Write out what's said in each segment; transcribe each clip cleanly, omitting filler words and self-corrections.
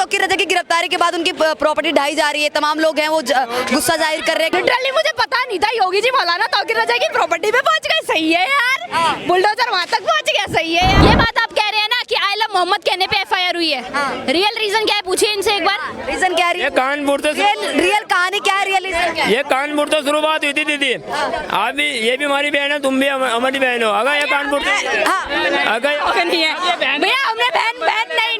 तौकीर रजा की गिरफ्तारी के बाद उनकी प्रॉपर्टी ढाई जा रही है, तमाम लोग हैं वो गुस्सा जाहिर कर रहे हैं। लिटरली मुझे पता नहीं था योगी जी मौलाना तौकीर रजा की प्रॉपर्टी पे पहुंच गए। सही है यार, बुलडोजर वहां तक पहुंच गया। सही है यार। ये बात आप कह रहे हैं ना कि आई लव मोहम्मद कहने पे एफआईआर हुई है, रियल रीजन क्या है पूछिए इनसे एक बार। रीजन क्या है? ये कानपुर से रियल कहानी क्या है? रियल रीजन क्या है? ये कानपुर से शुरुआत हुई थी दीदी। आप भी, ये भी हमारी बहन है, तुम भी हमारी बहन हो। अगर ये कानपुर से अगर नहीं है भैया, हमने बहन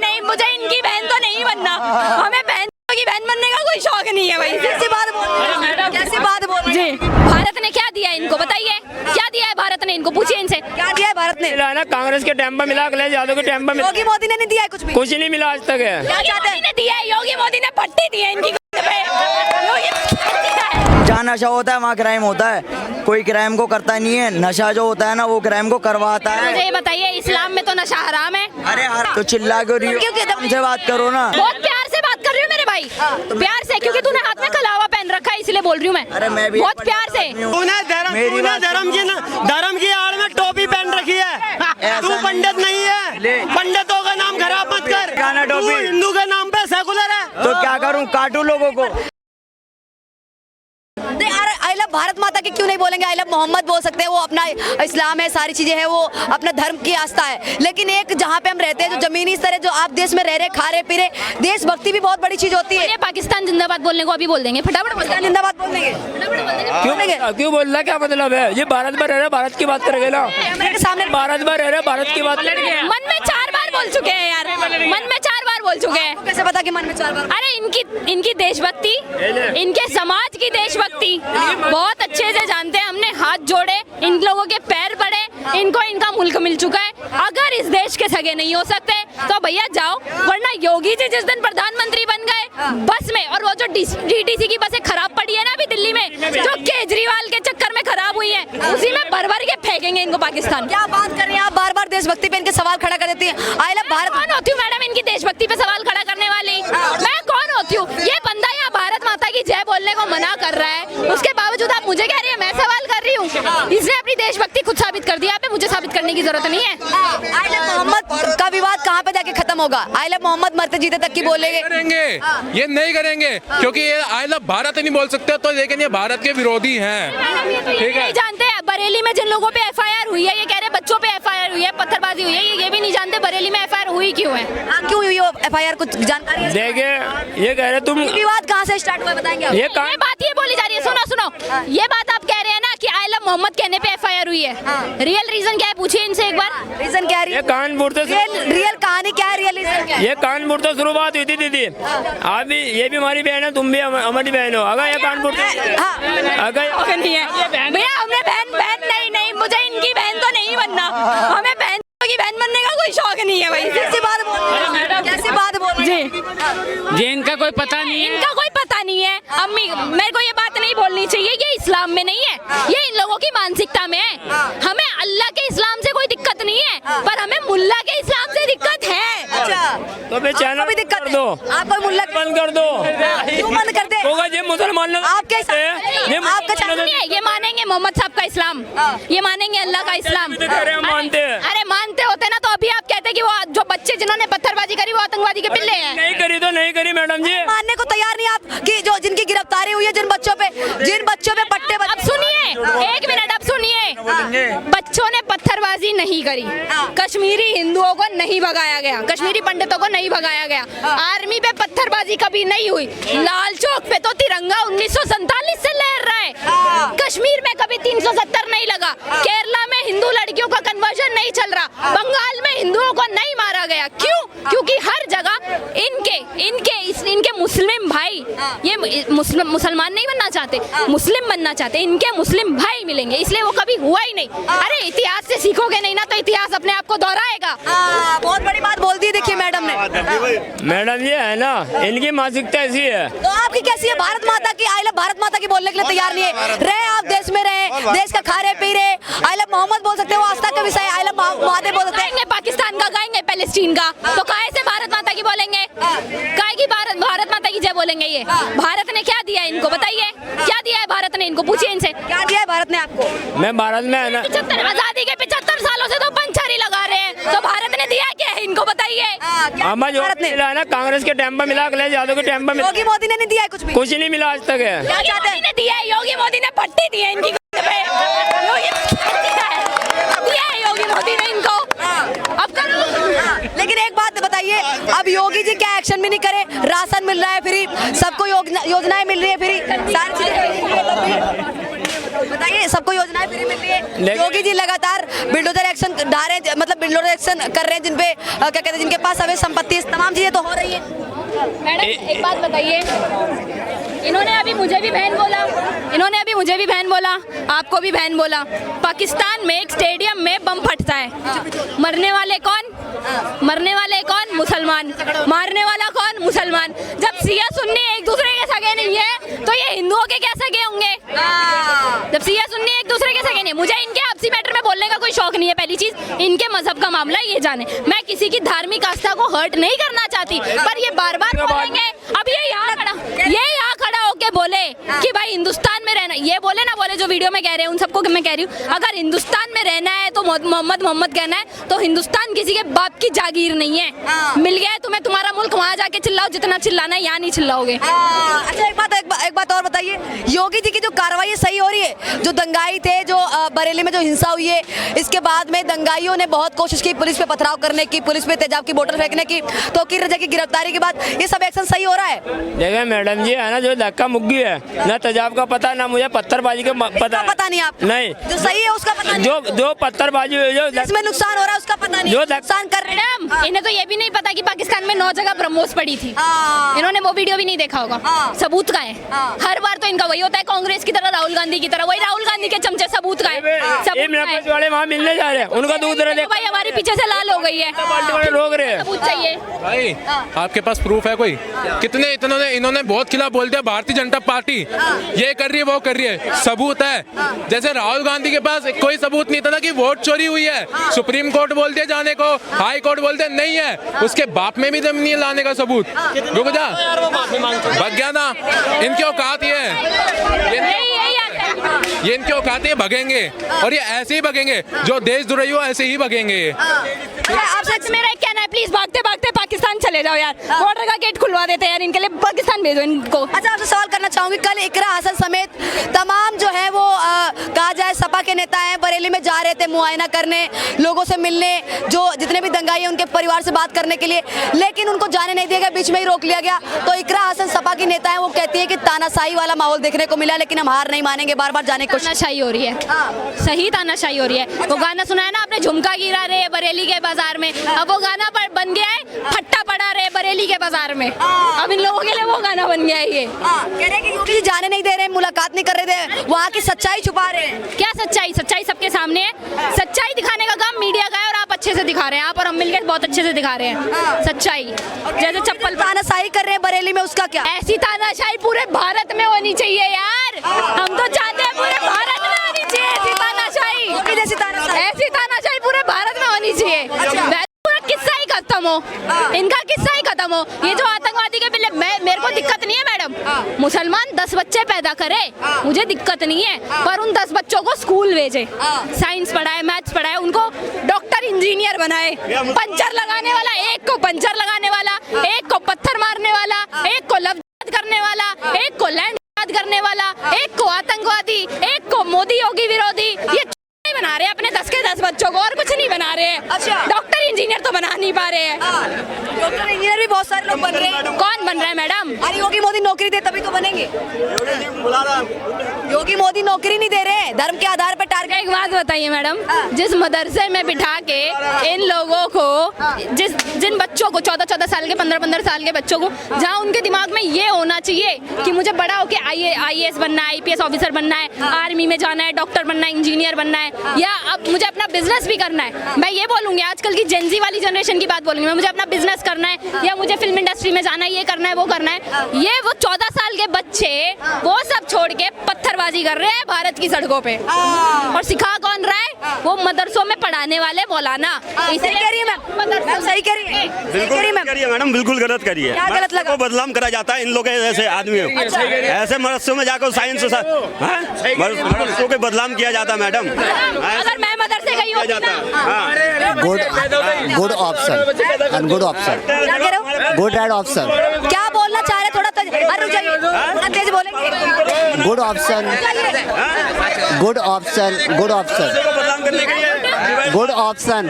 नहीं, मुझे इनकी बहन तो नहीं बनना, हमें बहन की बहन बनने का कोई शौक नहीं है भाई। कैसी बात बोल रही है? कैसी बात बोल रही है? जी, भारत ने क्या दिया इनको बताइए, क्या दिया है भारत ने इनको, पूछिए इनसे क्या दिया है भारत ने? मिला ना, कांग्रेस के टाइम पर मिला, अखिलेश यादव के टाइम पर मिला, योगी मोदी ने नहीं दिया है कुछ भी। कुछ नहीं मिला आज तक है। क्या चाहते हैं? ने दिया है, योगी मोदी ने पट्टी दी है इनकी। जहाँ नशा होता है वहाँ क्राइम होता है, कोई क्राइम को करता नहीं है, नशा जो होता है ना वो क्राइम को करवाता है। मुझे ये बताइए, इस्लाम में तो नशा हराम है। अरे तो चिल्ला क्यों रही हो? हमसे बात करो ना। बहुत प्यार से बात कर रही हूँ मेरे भाई, प्यार से, क्योंकि तूने हाथ में कलावा पहन रखा है इसलिए बोल रही हूँ मैं। अरे मैं भी बहुत प्यार से। तूने धर्म की आड़ में टोपी पहन रखी है, तू पंडित नहीं है, पंडितों का नाम खराब मत कर। तू हिंदू के नाम पे सेकुलर है तो क्या करूँ, काटू लोगों को? आई लव भारत माता की क्यों नहीं बोलेंगे? आई लव मोहम्मद बोल सकते हैं, वो अपना इस्लाम है, सारी चीजें हैं, वो अपना धर्म की आस्था है। लेकिन एक जहाँ पे हम रहते हैं, जो जमीनी स्तर है, जो आप देश में रह रहे, खा रहे पी रहे, देशभक्ति भी बहुत बड़ी चीज होती है। पाकिस्तान जिंदाबाद बोलने को अभी बोल देंगे, फटाफट पाकिस्तान जिंदाबाद बोल देंगे। क्यों बोल रहा, क्या मतलब है? ये भारत में रह रहे, भारत की बात करेंगे ना, कैमरे के सामने भारत में रह रहे, भारत की बात। मन में 4 बार बोल चुके हैं यार, मन में 4 बार बोल चुके हैं। कैसे पता कि मन में 4 बार? अरे इनकी देशभक्ति, इनके समाज की देशभक्ति बहुत अच्छे से जानते हैं। हमने हाथ जोड़े, इन लोगों के पैर पड़े, इनको इनका मुल्क मिल चुका है। अगर इस देश के सगे नहीं हो सकते तो भैया जाओ, वरना योगी जी जिस दिन प्रधानमंत्री बन गए बस में, और वो जो डीटीसी की बसें खराब पड़ी है ना अभी दिल्ली में, जो केजरीवाल के चक्कर में खराब हुई है, उसी में भर भर के फेंकेंगे इनको पाकिस्तान। क्या बात कर रही हैं आप? बार बार देशभक्ति पे इनके सवाल खड़ा कर देती हैं। I love Bharat. कौन होती हूँ मैडम इनकी देशभक्ति पे सवाल खड़ा करने वाली? मैं कौन होती हूँ? ये बंदा यहाँ भारत माता की जय बोलने को मना कर रहा है, उसके बावजूद आप मुझे कह रही है मैं सवाल कर रही हूँ। इसने अपनी देशभक्ति खुद साबित कर दिया, पे मुझे साबित करने की जरूरत नहीं है। आई लव मोहम्मद का विवाद कहाँ पे जाके खत्म होगा? आई लव मोहम्मद मरते जीते तक की बोलेंगे? ये नहीं करेंगे, क्योंकि ये आई लव भारत नहीं बोल सकते तो, लेकिन ये भारत के विरोधी हैं। ठीक है, जानते हैं बरेली में जिन लोगों पे एफआईआर हुई है, ये कह रहे बच्चों पे एफआईआर हुई है, पत्थरबाजी हुई है, ये भी नहीं जानते बरेली में एफआईआर हुई क्यों है। क्यों हुई एफआईआर? कुछ जानकारी है? देखिए, ये कह रहे तुम, विवाद कहाँ से स्टार्ट हुआ बताएंगे आप? ये बात ये बोली जा रही है, सुनो, ये बात आप कह रहे हैं ना कि आई लव मोहम्मद कहने पे एफआईआर हुई है, रियल रीजन क्या है पूछिए इनसे एक बार। रीजन क्या है? ये कानपुर से रियल कहानी क्या है? रियल रीजन क्या है? ये कानपुर से शुरुआत हुई थी दीदी। आप भी, ये भी हमारी बहन है, तुम भी हमारी बहन हो। अगर ये कानपुर से अगर नहीं है भैया, हमने बहन नहीं, मुझे इनकी बहन तो नहीं बनना, हमें बहन की बहन बनने का कोई शौक नहीं है भाई। कैसी बात बोल रही है? कैसी बात बोल रही है? जी, इनका कोई पता नहीं है, इनका कोई पता नहीं है। अम्मी, मेरे को ये बात नहीं बोलनी चाहिए, ये इस्लाम में नहीं है, ये इन लोगों की मानसिकता में है। हमें अल्लाह के इस्लाम से कोई दिक्कत नहीं है, पर हमें मुल्ला के इस्लाम से दिक्कत है। तो फिर चैनल भी दिक्कत कर दो, आप कोई मुल्ला बंद कर दो। क्यों बंद कर दे? होगा ये मुसलमान लोग, आपके आपका चैनल नहीं है, ये मानेंगे मोहम्मद साहब का इस्लाम, ये मानेंगे अल्लाह का इस्लाम। मानते हैं। अरे मानते होते ना तो अभी आप कहते कि वो जो बच्चे जिन्होंने पत्थरबाजी करी वो आतंकवादी के पिल्ले हैं। नहीं करी तो नहीं करी मैडम जी। मानने को तैयार नहीं आप कि जो जिनकी गिरफ्तारी हुई है, जिन बच्चों पे पट्टे। अब सुनिए, 1 मिनट, अब सुनिए, बच्चों ने पत्थरबाजी नहीं करी, कश्मीरी हिंदुओं को नहीं भगाया गया, कश्मीरी पंडितों को नहीं भगाया गया, आर्मी पे पत्थरबाजी कभी नहीं हुई, लाल चौक पे तो तिरंगा 1947 से लहर रहा है, कश्मीर में कभी 370 नहीं लगा, केरला में हिंदू लड़कियों का कन्वर्जन नहीं चल रहा, बंगाल में हिंदुओं को नहीं मारा गया। क्यों? क्योंकि हर जगह इनके मुस्लिम भाई, ये मुसलमान नहीं बनना चाहते, मुस्लिम बनना चाहते, इनके मुस्लिम भाई मिलेंगे, इसलिए वो कभी हुआ ही नहीं। अरे इतिहास से सीखोगे नहीं ना तो इतिहास अपने आप को दोहराएगा। बहुत बड़ी बात बोल दी देखिए मैडम ने। मैडम ये है ना, इनकी मानसिकता ऐसी है। तो आपकी कैसी है? भारत माता की, आई लव भारत माता की बोलने के लिए तैयार नहीं है। रहे आप देश में रहे, देश का खा रहे पी रहे, आई लव मोहम्मद बोल सकते हो, आस्था का विषय, आई लव महादेव बोल सकते हैं। पाकिस्तान का गाएंगे, पैलेस्टीन का, तो काहे से भारत माता की बोलेंगे? काहे की भारत माता की जय बोलेंगे? ये भारत ने क्या दिया इनको बताइए, क्या दिया है भारत ने इनको, पूछिए इनसे। क्या दिया है भारत ने आपको? मैं भारत में है ना, 75 आजादी के 75 सालों से तो पंचायत पर ही लगा रहे हैं, तो भारत ने दिया क्या है इनको बताइए। हमें जो भारत ने मिला है ना कांग्रेस के टाइम पर मिला, अखिलेश यादव के टाइम पर मिला, योगी मोदी ने नहीं दिया है कुछ भी। कुछ नहीं मिला आज तक है। योगी मोदी ने दिया है, योगी मोदी ने पट्टी दी है इनकी पे। योगी दिया है योगी मोदी ने इनको। अब करो। लेकिन एक बात बताइए, अब योगी जी क्या एक्शन भी नहीं करे, राशन मिल रहा है फ्री, सबको योजनाएं मिल रही है फ्री, सारी चीजें बताइए, सबको योजनाएं फ्री मिल रही है। योगी जी लगातार बिल्डोजर एक्शन ढा रहे हैं, मतलब बिल्डोजर एक्शन कर रहे हैं जिनपे क्या कहते हैं, जिनके पास अवैध संपत्ति, तमाम चीजें तो हो रही है। मैडम एक बात बताइए, इन्होंने अभी मुझे भी बहन बोला, इन्होंने अभी मुझे भी बहन बोला, आपको भी बहन बोला। पाकिस्तान में एक स्टेडियम में बम फटता है, मरने वाले कौन? मरने वाले कौन? मुसलमान। मारने वाला कौन? मुसलमान। जब सिया सुन्नी एक दूसरे के सगे नहीं है तो ये हिंदुओं के क्या सगे होंगे? जब सिया सुन्नी एक दूसरे के सगे नहीं। मुझे इनके आपसी मैटर में बोलने का कोई शौक नहीं है, पहली चीज इनके मजहब का मामला ये जाने, मैं किसी की धार्मिक आस्था को हर्ट नहीं करना चाहती, पर ये बार बार बोलेंगे। अब ये यहाँ खड़ा होके बोले कि भाई हिंदुस्तान में रहना, ये बोले ना बोले जो वीडियो में कह रहे हैं, उन सबको मैं कह रही हूँ, अगर हिंदुस्तान में रहना है तो मोहम्मद कहना है, तो हिंदुस्तान किसी के बाप की जागीर नहीं है। मिल गया है तुम्हें तुम्हारा मुल्क, वहाँ जाके चिल्लाओ जितना चिल्लाना है, यहाँ नहीं चिल्लाओगे। अच्छा एक बात और बताइए, योगी जी की जो कार्रवाई सही हो रही है? जो दंगाई थे, जो बरेली में जो हिंसा हुई है, इसके बाद में दंगाइयों ने बहुत कोशिश की पुलिस पे पथराव करने की, पुलिस पे तेजाब की बोतल फेंकने की, तो किर रजा की गिरफ्तारी के बाद ये सब एक्शन सही हो रहा है? देखिए मैडम जी है ना, जो धक्का मुक्की है ना, तेजाब का पता ना मुझे पत्थरबाजी का पता नहीं आप? नहीं, जो सही है उसका पता नहीं, जो पत्थरबाजी हुई, जो इसमें नुकसान हो रहा है उसका पता नहीं, जो नुकसान कर रहे हैं। मैडम इन्हें तो ये भी नहीं पता कि पाकिस्तान में 9 जगह ब्रह्मोस पड़ी थी, इन्होंने वो वीडियो भी नहीं देखा होगा। सबूत का है, हर बार तो इनका वही होता है, कांग्रेस की तरह, राहुल गांधी की तरह, वही राहुल गांधी के चमचे। सबूत का है, वाले वहाँ मिलने जा रहे हैं, उनका दूध भाई हमारी पीछे से लाल हो गई है, रोक रहे हैं। सबूत चाहिए भाई। आपके पास प्रूफ है कोई? कितने इन्होंने बहुत खिलाफ बोल दिया, भारतीय जनता पार्टी ये कर रही है वो कर रही है, सबूत है। जैसे राहुल गांधी के पास कोई सबूत नहीं था ना कि वोट चोरी हुई है, सुप्रीम कोर्ट बोल दिया जाने को, हाई कोर्ट बोलते नहीं है, उसके बाप में भी जब नहीं लाने का सबूत। रुक जा, भग गया ना, इनकी औकात ये है, ये इनकी औकात है, भगेंगे और ये ऐसे ही भगेंगे, जो देशद्रोही हो ऐसे ही भगेंगे। आपसे मेरा एक कहना है, प्लीज भागते भागते पाकिस्तान चले जाओ यार, बॉर्डर का गेट खुलवा देते हैं यार, इनके लिए पाकिस्तान भेजो इनको। अच्छा आपसे सवाल करना चाहूंगी, कल इकरा हसन समेत तमाम जो है वो कहा जाए सपा के नेता हैं, बरेली में जा रहे थे मुआयना करने, लोगों से मिलने, जो जितने भी दंगाई हैं उनके परिवार से बात करने के लिए, लेकिन उनको जाने नहीं दिया गया, बीच में ही रोक लिया गया। तो इकरा हसन सपा की नेता है, वो कहती है कि तानाशाही वाला माहौल देखने को मिला, लेकिन हम हार नहीं मानेंगे, बार बार जाने की कोशिश। तानाशाही हो रही है, सही तानाशाही हो रही है। वो गाना सुना है ना आपने, झुमका गिरा रहे बरेली के बाजार में, अब वो गाना बन गया है फट्टा पड़ा रहे बरेली के बाजार में, अब इन लोगों के लिए वो गाना बन गया है। ये कह रहे हैं कि योगी जी जाने नहीं दे रहे, मुलाकात नहीं कर रहे थे, वहाँ की सच्चाई छुपा रहे हैं। क्या सच्चाई? सच्चाई सबके सामने है, सच्चाई दिखाने का काम मीडिया का है, और आप अच्छे से दिखा रहे हैं, आप और हम मिलकर बहुत अच्छे से दिखा रहे हैं सच्चाई। जैसे चप्पल तानाशाही कर रहे हैं बरेली में, उसका क्या? ऐसी तानाशाही पूरे भारत में होनी चाहिए यार, हम तो चाहते हैं पूरे भारत में होनी चाहिए ऐसी तानाशाही, ऐसी तानाशाही पूरे भारत में होनी चाहिए। पूरा किस्सा ही खत्म हो, इनका किस्सा ही खत्म हो। ये जो आतंकवादी के बिल्ले, मेरे को दिक्कत नहीं है मैडम, मुसलमान 10 बच्चे पैदा करे, मुझे दिक्कत नहीं है, पर उन 10 बच्चों को स्कूल भेजे, साइंस पढ़ाए, मैथ्स पढ़ाए, उनको डॉक्टर इंजीनियर बनाए। पंचर लगाने वाला एक को पंचर लगाने वाला, एक को पत्थर मारने वाला, एक को लफ्ज करने वाला, एक को लैंड करने वाला, एक को आतंकवादी, एक को मोदी योगी विरोधी, ये बना रहे हैं अपने 10 के 10 बच्चों को, और कुछ नहीं बना रहे हैं। अच्छा, डॉक्टर इंजीनियर तो बना नहीं पा रहे हैं। डॉक्टर इंजीनियर भी बहुत सारे लोग बन रहे हैं। कौन बन रहा है मैडम? अरे योगी मोदी नौकरी दे तभी तो बनेंगे, योगी मोदी नौकरी नहीं दे रहे, धर्म के आधार पर टारगेट। एक बात बताइए मैडम, जिस मदरसे में बिठा के इन लोगों को, जिन बच्चों को 14-14 साल के, 15-15 साल के बच्चों को, जहाँ उनके दिमाग में ये होना चाहिए कि मुझे बड़ा होके IAS बनना है, IPS ऑफिसर बनना है, आर्मी में जाना है, डॉक्टर बनना है, इंजीनियर बनना है, या अब मुझे अपना बिजनेस भी करना है। मैं ये बोलूंगी, आजकल की जेनजी वाली जनरेशन की बात बोलूंगी मैं, मुझे अपना बिजनेस करना है या मुझे फिल्म इंडस्ट्री में जाना है, ये करना करना है, वो करना है। ये वो 14 साल के बच्चे वो सब छोड़ के पत्थरबाजी कर रहे हैं भारत की सड़कों पे। और सिखा कौन रहा है? वो मदरसों में पढ़ाने वाले मौलाना। सही कह रही है मैम, सही कह रही है, करिए मैडम, बिल्कुल गलत करिए। क्या गलत लगा? को बदनाम करा जाता है इन लोग ऐसे आदमियों को। ऐसे मदरसों में जाकर साइंस मदरसों के बदनाम किया जाता है मैडम। अगर मैं मदरसे गई होती ना, good option and good option, क्या कह रहे हो? गुड एंड ऑप्शन, क्या बोलना चाह रहे? थोड़ा रुक जाइए, थोड़ा तेज बोलेंगे। Good option, good option, good option, बदनाम करने के लिए गुड ऑप्शन,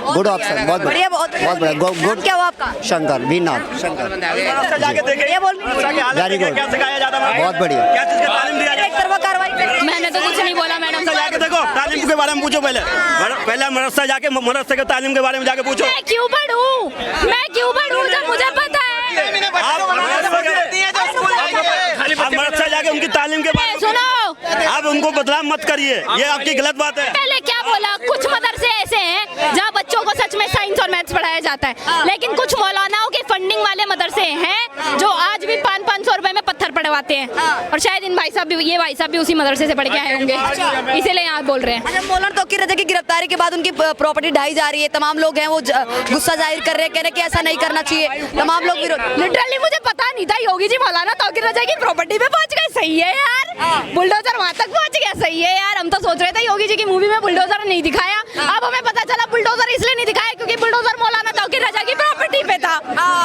गुड ऑप्शन, बहुत बढ़िया, बढ़िया, बहुत बहुत बढ़िया, गुड। क्या हुआ आपका? शंकर वीरनाथ शंकर, जाके देखे ये बोल वेरी गुड, क्या सिखाया जाता है, बहुत बढ़िया। क्या चीज का तालीम दिया एक जाता तरफा कार्रवाई कर रही है। मैंने तो कुछ नहीं बोला मैडम। है? जाके देखो तालीम के बारे में पूछो पहले मदरसा जाके मदरसे के तालीम के बारे में जाके पूछो। मैं क्यों पढ़ूं जब मुझे पता है। आप मदरसा जाके उनकी तालीम के बारे में सुनो, आप उनको बदनाम मत करिए, ये आपकी गलत बात है। पहले क्या बोला? कुछ मदरसे ऐसे हैं जहाँ बच्चों को सच में साइंस और मैथ्स पढ़ाया जाता है, लेकिन कुछ मौलानाओं के फंडिंग वाले मदरसे हैं जो आज भी 500-500 रुपए में पत्थर पढ़वाते हैं। और शायद इन भाई साहब भी उसी मदरसे से पढ़ के आए होंगे, इसीलिए यहाँ बोल रहे हैं। अच्छा, मौलाना तौकीर रजा की गिरफ्तारी के बाद उनकी प्रॉपर्टी ढाई जा रही है। तमाम लोग हैं वो गुस्सा जाहिर कर रहे हैं, कह रहे हैं कि ऐसा नहीं करना चाहिए। तमाम लोग विरोध। लिटरली मुझे पता नहीं था योगी जी मौलाना तौकीर रजा की प्रॉपर्टी पे पहुंच गए। सही है यार, बुलडोजर वहां तक पहुंच गया। सही है यार, हम तो सोच रहे थे योगी जी की मूवी में बुलडोजर नहीं दिखाया, अब हमें पता चला बुलडोजर इसलिए नहीं दिखाया क्योंकि बुलडोजर मौलाना तौकीर रजा की प्रॉपर्टी पे था,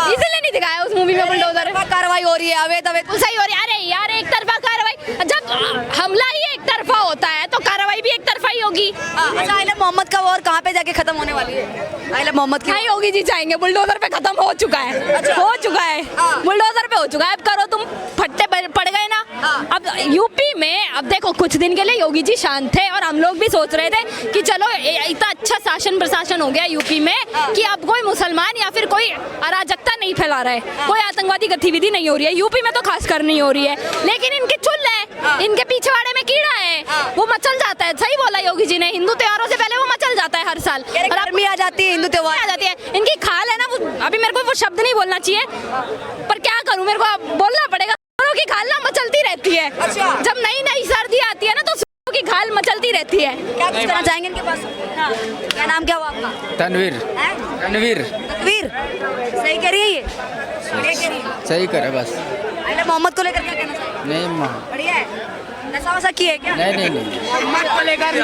इसलिए नहीं दिखाया उस मूवी में बुलडोजर। कार्रवाई हो रही है अवैध सही हो रही है। अरे यार, एक तरफा कार्रवाई, जब हमला ही एक तरफा होता है तो कार्रवाई भी एक तरफा ही होगी। अच्छा, आइला मोहम्मद का वॉर कहाँ पे जाके खत्म होने वाली है? आइला मोहम्मद की हाँ, योगी जी चाहेंगे। बुलडोजर पे खत्म हो चुका है, हो चुका है, बुलडोजर पे हो चुका है। अब करो तुम, फट्टे पड़ गए ना। अब यूपी में अब देखो, कुछ दिन के लिए योगी जी शांत थे और हम लोग भी सोच रहे थे कि चलो इतना अच्छा शासन प्रशासन हो गया यूपी में कि अब कोई मुसलमान या फिर कोई अराजकता नहीं फैला रहा है, कोई आतंकवादी गतिविधि नहीं हो रही है यूपी में, तो खासकर नहीं हो रही है। लेकिन इनकी चुल है, इनके पिछवाड़े में कीड़ा है, वो मचल जाता है। सही बोला योगी जी ने, हिंदू त्योहारों से पहले वो मचल जाता है हर साल। और गर्मी आ जाती है, हिंदू त्योहार आ जाती है। इनकी खाल है ना, वो अभी मेरे को वो शब्द नहीं बोलना चाहिए, पर क्या करूं, मेरे को अब बोलना पड़ेगा। सूरों की खाल ना मचलती रहती है। जब नई नई सर्दी आती है ना तो सूरों की खाल मचलती रहती है। क्या कुछ करना चाहेंगे इनके पास? क्या नाम क्या हुआ आपका? तनवीर, तनवीर तकवीर, सही कह रही है ये? बढ़िया कह रही है। सही करे बस। आइला मोहम्मद को लेकर क्या कहना चाहिए? नहीं माँ, बढ़िया है। नशा वशा की है क्या? नहीं। मोहम्मद को लेकर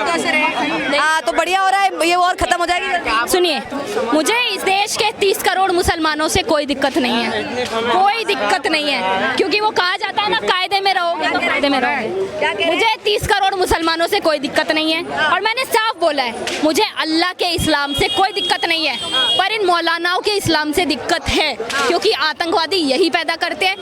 हाँ, तो बढ़िया हो रहा है ये, और खत्म हो जाएगी। सुनिए, मुझे इस देश के 30 करोड़ मुसलमानों से कोई दिक्कत नहीं है, कोई दिक्कत नहीं है, क्योंकि वो कहा जाता है ना, कायदे में रहोगे तो कायदे में रहोगे। मुझे 30 करोड़ मुसलमानों से कोई दिक्कत नहीं है, और मैंने साफ बोला है, मुझे अल्लाह के इस्लाम से कोई दिक्कत नहीं है, पर इन मौलानाओं के इस्लाम से दिक्कत है, क्योंकि आतंकवादी यही पैदा करते हैं,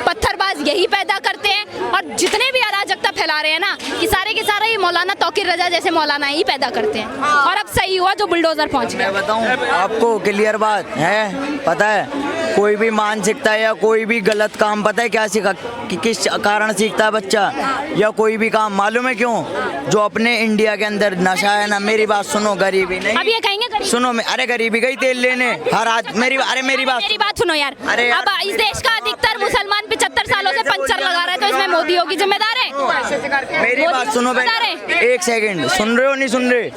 पत्थरबाज यही पैदा करते हैं, और जितने भी अराजकता फैला रहे हैं ना, कि सारे के सारे ये मौलाना तौकीर रजा जैसे मौलाना ही पैदा करते हैं। और अब सही हुआ जो बुलडोजर पहुंच गया। मैं बताऊं आपको क्लियर बात है, पता है कोई भी मानसिकता या कोई भी गलत काम, पता है क्या सीखा कि किस कारण सीखता है बच्चा, या कोई भी काम मालूम है क्यों? जो अपने इंडिया के अंदर नशा है ना, मेरी बात सुनो, गरीबी नहीं, अब ये कहेंगे गरीब, सुनो, अरे गरीबी गई तेल लेने हर आज, मेरी बात सुनो यार। अरे यार, अब इस देश का अधिकतर मुसलमान 75 सालों से पंचर लगा रहे हैं, तो इसमें मोदी योगी जिम्मेदार है? मेरी बात सुनो पहले, एक सेकंड, सुन रहे हो नहीं सुन रहे?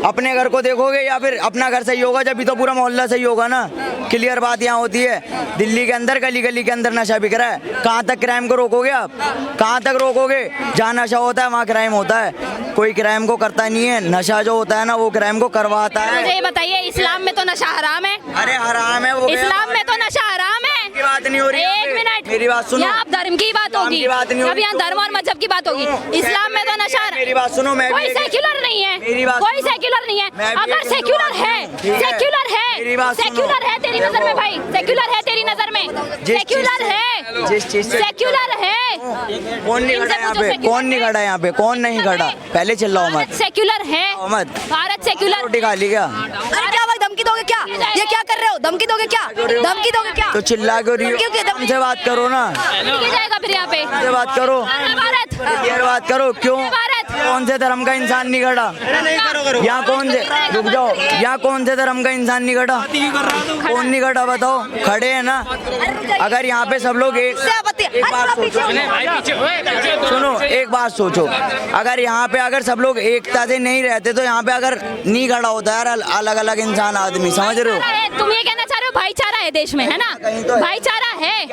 अपने घर को देखोगे या फिर अपना घर सही होगा जब भी तो पूरा मोहल्ला सही होगा ना। क्लियर बात यहाँ होती है, दिल्ली के अंदर गली गली के अंदर नशा बिक रहा है, कहाँ तक क्राइम को रोकोगे आप? कहाँ तक रोकोगे? जहाँ नशा होता है वहाँ क्राइम होता है, कोई क्राइम को करता नहीं है, नशा जो होता है ना वो क्राइम को करवाता है। मुझे ये बताइए, इस्लाम में तो नशा हराम है? अरे हराम है वो, इस्लाम में तो नशा हराम है। की बात नहीं हो रही है, एक मिनट, मेरी बात सुनो, यहाँ धर्म की बात होगी, अब यहाँ धर्म और मजहब की बात होगी। इस्लाम में तो नशा, मेरी बात सुनो, मैं कोई सेक्युलर नहीं है, मेरी बात कोई सेक्युलर नहीं है। अगर सेक्युलर है, सेक्युलर है, सेक्युलर है तेरी नजर में भाई, सेक्युलर है तेरी नजर में, सेक्युलर है, जिस चीज से सेक्युलर है। कौन नहीं खड़ा यहाँ पे? कौन नहीं खड़ा यहाँ पे? कौन नहीं खड़ा? पहले चिल्लाओ मत। सेक्युलर है मत, भारत सेक्युलर। रोटी खा ली क्या? अरे क्या भाई, धमकी दोगे क्या? ये क्या कर रहे हो? धमकी दोगे क्या? धमकी दोगे क्या? तो चिल्ला क्यों रही हो? हमसे बात करो ना, जाएगा फिर यहाँ पे हमसे बात करो, भारत, क्लियर बात करो, क्यों? भारत कौन से धर्म का इंसान नहीं खड़ा? यहाँ कौन से, रुक जाओ, यहाँ कौन से धर्म का इंसान नहीं खड़ा? कौन नहीं खड़ा बताओ? खड़े हैं ना। अगर यहाँ पे सब लोग एक बात सोचो, सुनो एक बात सोचो, अगर यहाँ पे अगर सब लोग एकता से नहीं रहते तो यहाँ पे अगर नहीं खड़ा होता यार अलग अलग इंसान आदमी, समझ रहे हो? तुम ये कहना चाह रहे हो भाईचारा है देश में, है ना? भाईचारा है,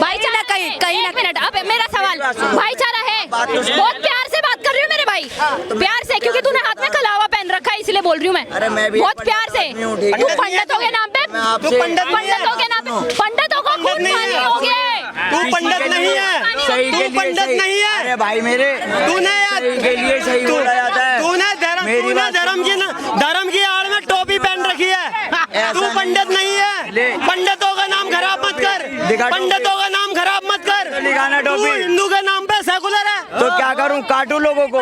भाईचारा कहीं ना मिनट। अब मेरा सवाल, भाईचारा है, बहुत प्यार से बात कर रही हूँ मेरे भाई, प्यार से, क्योंकि तूने हाथ में कलावा पहन रखा है इसलिए बोल रही हूँ मैं, बहुत प्यार से। तू पंडितों के नाम पे, पंडितों के नाम पे, पंडितों को खून खाने हो गए। तू पंडित नहीं है, सही के तू लिए पंडित सही। नहीं है। अरे भाई मेरे, तूने सही के लिए सही बोला जाता है। तूने मेरी बात धर्म की आड़ में टोपी पहन रखी है। तू पंडित नहीं है, पंडितों का नाम खराब मत कर, पंडितों का नाम खराब मत कर। दिखाना तू टोपी। हिंदू के नाम पे सेकुलर है। तो क्या करूं, काटूं लोगों को?